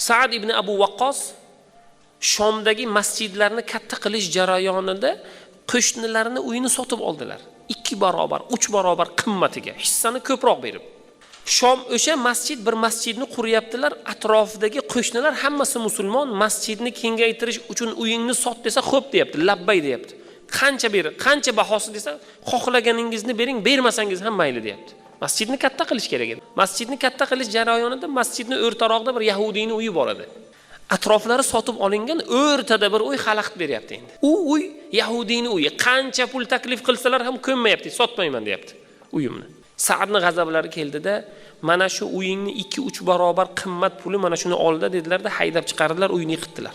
Sa'd ibn Abu Waqqos Shomdagi masjidlarni katta qilish jarayonida qo'shnilarini uyini sotib oldilar. 2 barobar, 3 barobar qimmatiga, hissani ko'proq berib. Shom o'sha masjid bir masjidni quryaptilar, atrofidagi qo'shnilar hammasi musulmon, masjidni kengaytirish uchun uyingni sot desa, xo'p deyapti, labbay deyapti. Qancha ber, qancha bahosi desa, xohlaganingizni bering, bermasangiz ham mayli deyapti. Masjidni katta qilish kerak edi. Masjidni katta qilish jarayonida masjidni o'rtaroqda bir yahudiyning uyi bor edi. Atroflari sotib olingan, o'rtada bir uy xalaqit beryapti endi. U uy yahudiyning uyi. Qancha pul taklif qilsalar ham ko'nmayapti, sotmayman deyapti uyimni. Sa'dning g'azablari keldida, mana shu uyingni 2-3 barobar qimmat puli mana shuni oldi dedilar-da, haydab chiqardilar, uyini yiqitdilar.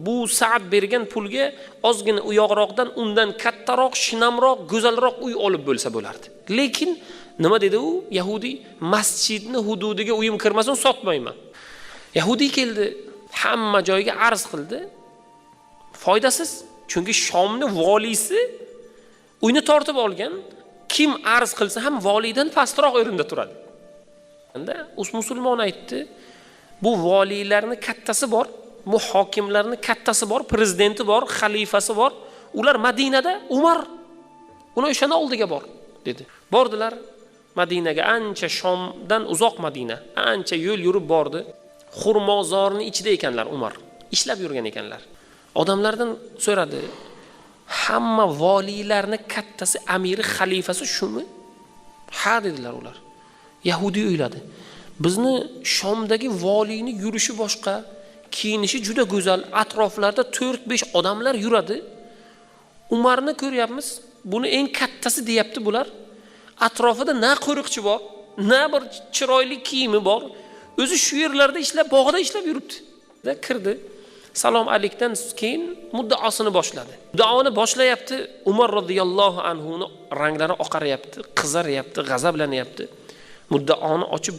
Bu Sa'd bergan pulga ozgina uyoqroqdan undan kattaroq, shinamroq, go'zalroq uy olib bo'lsa bo'lardi. Lekin nima dedi u? Yahudi masjidni hududiga uyim kirmasin, sotmayman. Yahudi keldi, hamma joyga arz qildi. Foydasiz. Chunki Shomning voliysi uyni tortib olgan. Kim arz qilsa ham volidan pastroq o'rinda turadi. Endi musulmon aytdi, bu voliylarning kattasi bor, muhokimlarning kattasi bor, prezidenti bor, xalifasi bor. Ular Madinada, Umar uni o'shana oldiga bor dedi. Bordilar Madinaga, ancha Shomdan uzoq Madina, ancha yo'l yurib bordi. Xurmozorning ichida ekanlar Umar. Ishlab yurgan ekanlar. Odamlardan so'radi, hamma voliylarning kattasi, amiri, xalifasi shumi? Ha dedilar ular. Yahudi o'yladi. Bizni Shomdagi voliyni yurishi boshqa, kiyinishi juda go'zal, atroflarda 4-5 odamlar yuradi. Umarni ko'ryapmiz, buni eng kattasi deyapti bular. Atrofida na qo'riqchi bor, na bir chiroyli kiyimi bor. O'zi shu yerlarda ishlab, bog'da ishlab yuribdi. Kirdi. Salom alikdan keyin muddaosini boshladi. Muddaoni boshlayapti. Umar radhiyallohu anhu ning ranglari oqaryapti, qizaryapti, g'azablanyapti. Muddaoni ochib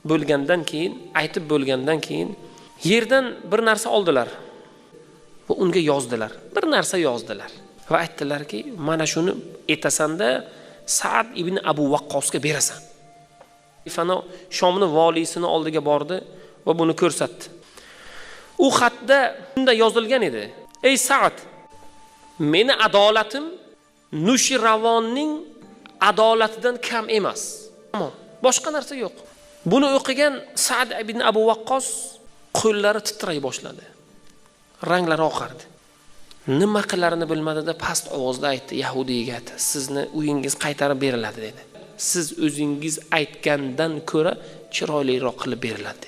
bo'lgandan keyin, aytib bo'lgandan keyin yerdan bir narsa oldilar va unga yozdilar. Bir narsa yozdilar va aytdilarki, mana shuni etasanda Sa'd ibn Abu Waqqosga berasan. Fano Shomning voliysining oldiga bordi va buni ko'rsatdi. U xatda shunda yozilgan edi. Ey Sa'd, meni adolatim Nushiravonning adolatidan kam emas. Tamom, boshqa narsa yo'q. Buni o'qigan Sa'd ibn Abu Waqqos qo'llari titray boshladi. Ranglari oqardi. Nima qilarini bilmadida past ovozda aytdi, Yahudiga aytdi, sizni uyingiz qaytarib beriladi dedi. Siz o'zingiz aytgandan ko'ra chiroyliroq qilib beriladi.